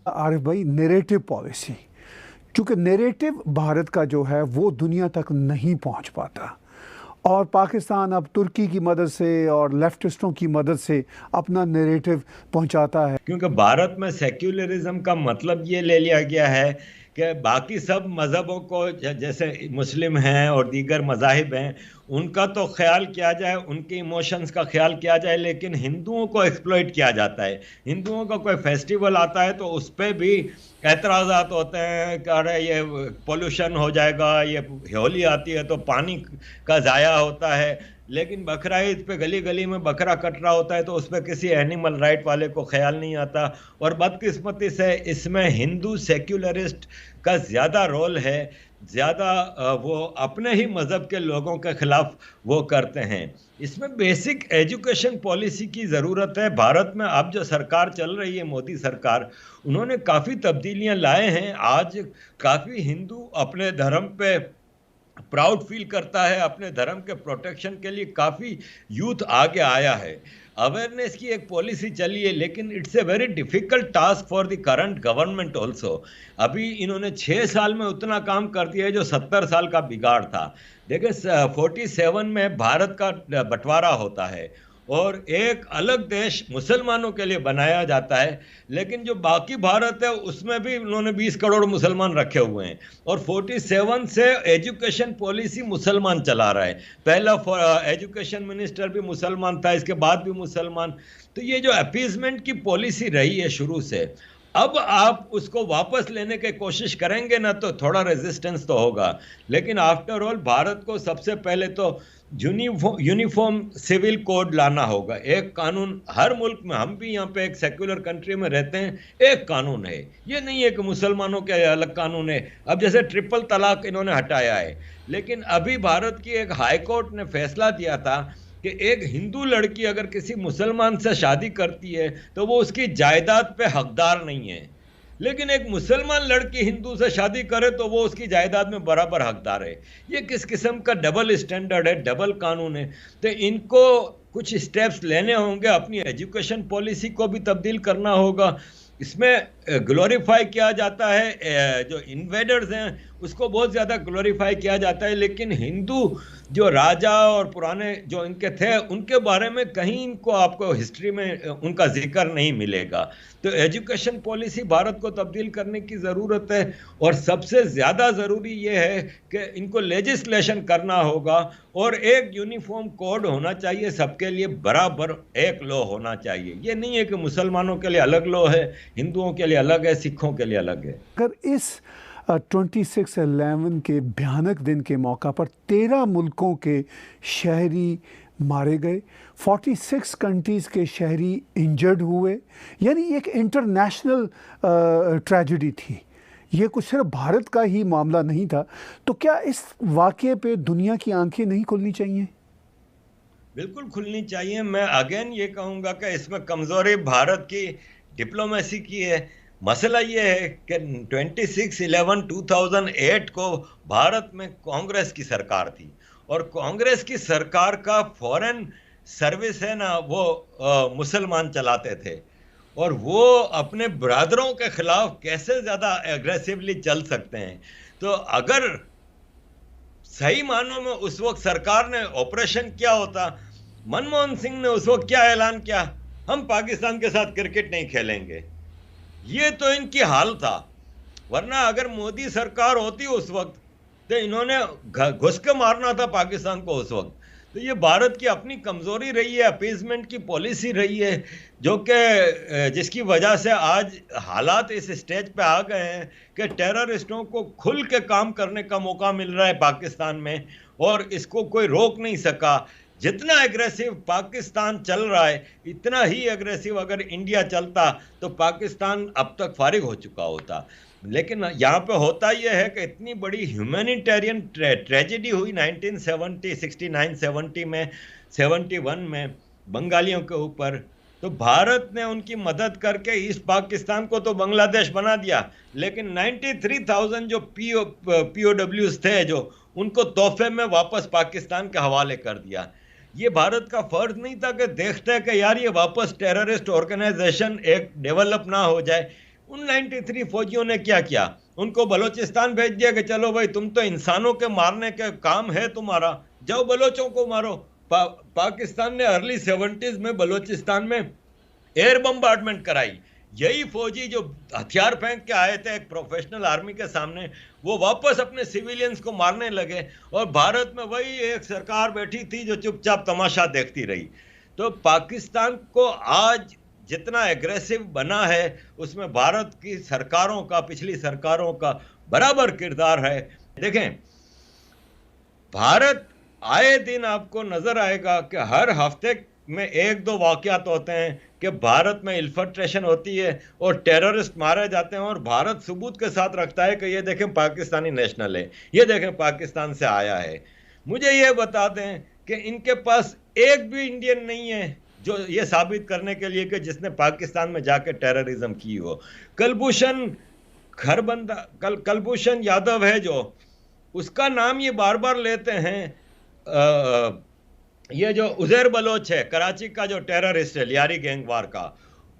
आरिफ भाई, narrative policy, क्योंकि narrative Bharat का जो है वो दुनिया तक नहीं पहुंच पाता और पाकिस्तान अब तुर्की की मदद से और लेफ्टिस्टों की मदद से अपना नैरेटिव पहुंचाता है। क्योंकि भारत में सेक्युलरिज्म का मतलब ये ले लिया गया है कि बाकी सब मज़हबों को जैसे मुस्लिम हैं और दीगर मज़ाहिब हैं उनका तो ख्याल किया जाए, उनके इमोशंस का ख्याल किया जाए, लेकिन हिंदुओं को एक्सप्लॉइट किया जाता है। हिंदुओं का कोई फेस्टिवल आता है तो उस पर भी एतराज़ात होते हैं कि अरे ये पोल्यूशन हो जाएगा, ये होली आती है तो पानी का ज़ाया होता है, लेकिन बकरा ईद पे गली गली में बकरा कट रहा होता है तो उस पर किसी एनिमल राइट वाले को ख्याल नहीं आता। और बदकिस्मती से इसमें हिंदू सेक्युलरिस्ट का ज़्यादा रोल है, ज़्यादा वो अपने ही मज़हब के लोगों के खिलाफ वो करते हैं। इसमें बेसिक एजुकेशन पॉलिसी की ज़रूरत है। भारत में अब जो सरकार चल रही है, मोदी सरकार, उन्होंने काफ़ी तब्दीलियां लाए हैं। आज काफ़ी हिंदू अपने धर्म पे प्राउड फील करता है, अपने धर्म के प्रोटेक्शन के लिए काफ़ी यूथ आगे आया है। अवेयरनेस की एक पॉलिसी चली है, लेकिन it's a very difficult task for the current government also. अभी इन्होंने 6 साल में उतना काम कर दिया है जो 70 साल का बिगाड़ था। देखिए 47 में भारत का बंटवारा होता है और एक अलग देश मुसलमानों के लिए बनाया जाता है, लेकिन जो बाकी भारत है उसमें भी उन्होंने 20 करोड़ मुसलमान रखे हुए हैं और 47 से एजुकेशन पॉलिसी मुसलमान चला रहा है। पहला एजुकेशन मिनिस्टर भी मुसलमान था, इसके बाद भी मुसलमान। तो ये जो अपीजमेंट की पॉलिसी रही है शुरू से, अब आप उसको वापस लेने की कोशिश करेंगे ना तो थोड़ा रेजिस्टेंस तो होगा, लेकिन आफ्टर ऑल भारत को सबसे पहले तो यूनिफॉर्म सिविल कोड लाना होगा। एक कानून हर मुल्क में, हम भी यहाँ पे एक सेक्युलर कंट्री में रहते हैं, एक कानून है। ये नहीं है कि मुसलमानों के अलग कानून है। अब जैसे ट्रिपल तलाक इन्होंने हटाया है, लेकिन अभी भारत की एक हाई कोर्ट ने फैसला दिया था कि एक हिंदू लड़की अगर किसी मुसलमान से शादी करती है तो वो उसकी जायदाद पे हकदार नहीं है, लेकिन एक मुसलमान लड़की हिंदू से शादी करे तो वो उसकी जायदाद में बराबर हकदार है। ये किस किस्म का डबल स्टैंडर्ड है, डबल कानून है। तो इनको कुछ स्टेप्स लेने होंगे, अपनी एजुकेशन पॉलिसी को भी तब्दील करना होगा। इसमें ग्लोरीफाई किया जाता है, जो इन्वेडर्स हैं उसको बहुत ज़्यादा ग्लोरीफाई किया जाता है, लेकिन हिंदू जो राजा और पुराने जो इनके थे उनके बारे में कहीं इनको आपको हिस्ट्री में उनका जिक्र नहीं मिलेगा। तो एजुकेशन पॉलिसी भारत को तब्दील करने की ज़रूरत है और सबसे ज़्यादा ज़रूरी ये है कि इनको लेजिस्लेशन करना होगा और एक यूनिफॉर्म कोड होना चाहिए, सबके लिए बराबर एक लॉ होना चाहिए। ये नहीं है कि मुसलमानों के लिए अलग लॉ है, हिंदुओं के लिए अलग है, सिखों के लिए अलग है। अगर इस 26/11 के भयानक दिन के मौका पर 13 मुल्कों के शहरी मारे गए, 46 कंट्रीज़ के शहरी इंजर्ड हुए, यानी एक इंटरनेशनल ट्रेजेडी थी। ये कुछ सिर्फ भारत का ही मामला नहीं था। तो क्या इस वाक़ये पे दुनिया की आंखें नहीं खुलनी चाहिए? बिल्कुल खुलनी चाहिए। मैं अगेन ये कहूँगा कि इसमें कमज़ोरी भारत की डिप्लोमेसी की है। मसला ये है कि 26/11/2008 को भारत में कांग्रेस की सरकार थी और कांग्रेस की सरकार का फॉरेन सर्विस है ना, वो मुसलमान चलाते थे और वो अपने ब्रादरों के खिलाफ कैसे ज़्यादा एग्रेसिवली चल सकते हैं। तो अगर सही मानों में उस वक्त सरकार ने ऑपरेशन किया होता, मनमोहन सिंह ने उस वक्त क्या ऐलान किया, हम पाकिस्तान के साथ क्रिकेट नहीं खेलेंगे। ये तो इनकी हाल था। वरना अगर मोदी सरकार होती उस वक्त तो इन्होंने घुस के मारना था पाकिस्तान को उस वक्त। तो ये भारत की अपनी कमज़ोरी रही है, अपीजमेंट की पॉलिसी रही है, जो कि जिसकी वजह से आज हालात इस स्टेज पे आ गए हैं कि टेररिस्टों को खुल के काम करने का मौका मिल रहा है पाकिस्तान में और इसको कोई रोक नहीं सका। जितना एग्रेसिव पाकिस्तान चल रहा है, इतना ही एग्रेसिव अगर इंडिया चलता तो पाकिस्तान अब तक फारिग हो चुका होता। लेकिन यहाँ पे होता यह है कि इतनी बड़ी ह्यूमैनिटेरियन ट्रेजेडी हुई 1970, 69, 70 में, 71 में बंगालियों के ऊपर, तो भारत ने उनकी मदद करके ईस्ट पाकिस्तान को तो बांग्लादेश बना दिया, लेकिन 93,000 जो POWs थे जो उनको तोहफे में वापस पाकिस्तान के हवाले कर दिया। ये भारत का फर्ज नहीं था कि देखते हैं कि यार ये वापस टेररिस्ट ऑर्गेनाइजेशन एक डेवलप ना हो जाए। उन 93 फौजियों ने क्या किया? उनको बलोचिस्तान भेज दिया कि चलो भाई तुम तो इंसानों के मारने का काम है तुम्हारा, जाओ बलोचों को मारो। पाकिस्तान ने अर्ली 70s में बलोचिस्तान में एयर बम्बार्डमेंट कराई। यही फौजी जो हथियार फेंक के आए थे एक प्रोफेशनल आर्मी के सामने, वो वापस अपने सिविलियंस को मारने लगे, और भारत में वही एक सरकार बैठी थी जो चुपचाप तमाशा देखती रही। तो पाकिस्तान को आज जितना एग्रेसिव बना है उसमें भारत की सरकारों का, पिछली सरकारों का बराबर किरदार है। देखें, भारत आए दिन आपको नजर आएगा कि हर हफ्ते में एक दो वाकयात होते हैं कि भारत में इन्फिल्ट्रेशन होती है और टेररिस्ट मारे जाते हैं, और भारत सबूत के साथ रखता है कि ये देखें पाकिस्तानी नेशनल है, ये देखें पाकिस्तान से आया है। मुझे ये बता दें कि इनके पास एक भी इंडियन नहीं है जो ये साबित करने के लिए कि जिसने पाकिस्तान में जाके टेररिज्म की हो। कलभूषण खरबंदा कलभूषण यादव है जो, उसका नाम ये बार बार लेते हैं। ये जो उज़ैर बलोच है कराची का जो टेररिस्ट है लियारी गैंगवार का,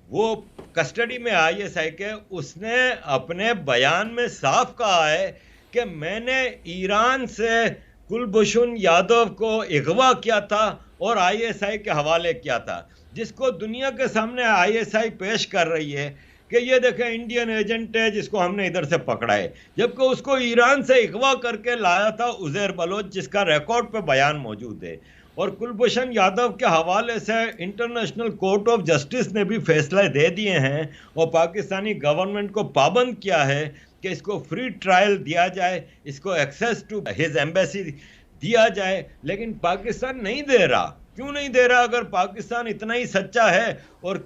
वो कस्टडी में ISI के, उसने अपने बयान में साफ कहा है कि मैंने ईरान से कुलभूषण यादव को अगवा किया था और ISI के हवाले किया था, जिसको दुनिया के सामने ISI पेश कर रही है कि ये देखें इंडियन एजेंट है जिसको हमने इधर से पकड़ा है, जबकि उसको ईरान से अगवा करके लाया था उज़ैर बलोच, जिसका रिकॉर्ड पे बयान मौजूद है। और कुलभूषण यादव के हवाले से इंटरनेशनल कोर्ट ऑफ जस्टिस ने भी फैसले दे दिए हैं और पाकिस्तानी गवर्नमेंट को पाबंद किया है कि इसको फ्री ट्रायल दिया जाए, इसको एक्सेस टू हिज एम्बेसी दिया जाए, लेकिन पाकिस्तान नहीं दे रहा। क्यों नहीं दे रहा? अगर पाकिस्तान इतना ही सच्चा है और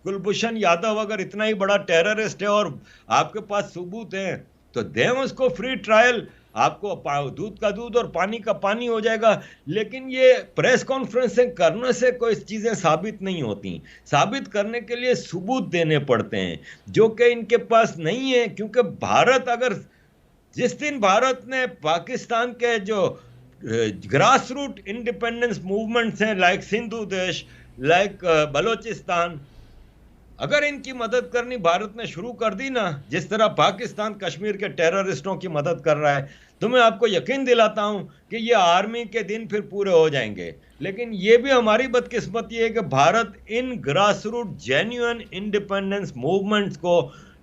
कुलभूषण यादव अगर इतना ही बड़ा टेररिस्ट है और आपके पास सबूत हैं, तो दें उसको फ्री ट्रायल, आपको दूध का दूध और पानी का पानी हो जाएगा। लेकिन ये प्रेस कॉन्फ्रेंसिंग करने से कोई चीज़ें साबित नहीं होती। साबित करने के लिए सबूत देने पड़ते हैं जो कि इनके पास नहीं है, क्योंकि भारत अगर जिस दिन भारत ने पाकिस्तान के जो ग्रास रूट इंडिपेंडेंस मूवमेंट्स हैं लाइक सिंधु देश, लाइक बलोचिस्तान, अगर इनकी मदद करनी भारत ने शुरू कर दी ना, जिस तरह पाकिस्तान कश्मीर के टेररिस्टों की मदद कर रहा है, तो मैं आपको यकीन दिलाता हूं कि ये आर्मी के दिन फिर पूरे हो जाएंगे। लेकिन ये भी हमारी बदकिस्मती है कि Bharat in grass root genuine independence movements को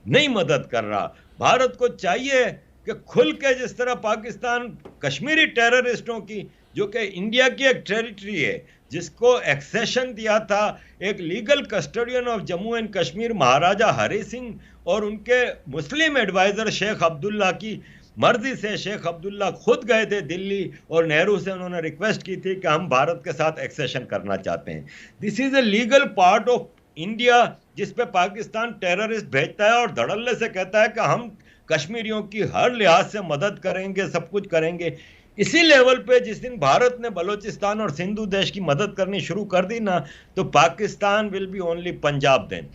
नहीं मदद कर रहा। भारत को चाहिए कि खुल के, जिस तरह पाकिस्तान कश्मीरी टेररिस्टों की, जो कि इंडिया की एक टेरिटरी है, जिसको एक्सेशन दिया था एक legal custodian of Jammu and Kashmir Maharaja Hari Singh और उनके मुस्लिम एडवाइजर शेख अब्दुल्ला की मर्जी से। शेख अब्दुल्ला खुद गए थे दिल्ली और नेहरू से उन्होंने रिक्वेस्ट की थी कि हम भारत के साथ एक्सेशन करना चाहते हैं। This is a legal part of India जिस पे पाकिस्तान टेररिस्ट भेजता है और धड़ल्ले से कहता है कि हम कश्मीरियों की हर लिहाज से मदद करेंगे, सब कुछ करेंगे। इसी लेवल पे जिस दिन भारत ने बलोचिस्तान और सिंधु देश की मदद करनी शुरू कर दी ना, तो Pakistan will be only Punjab then.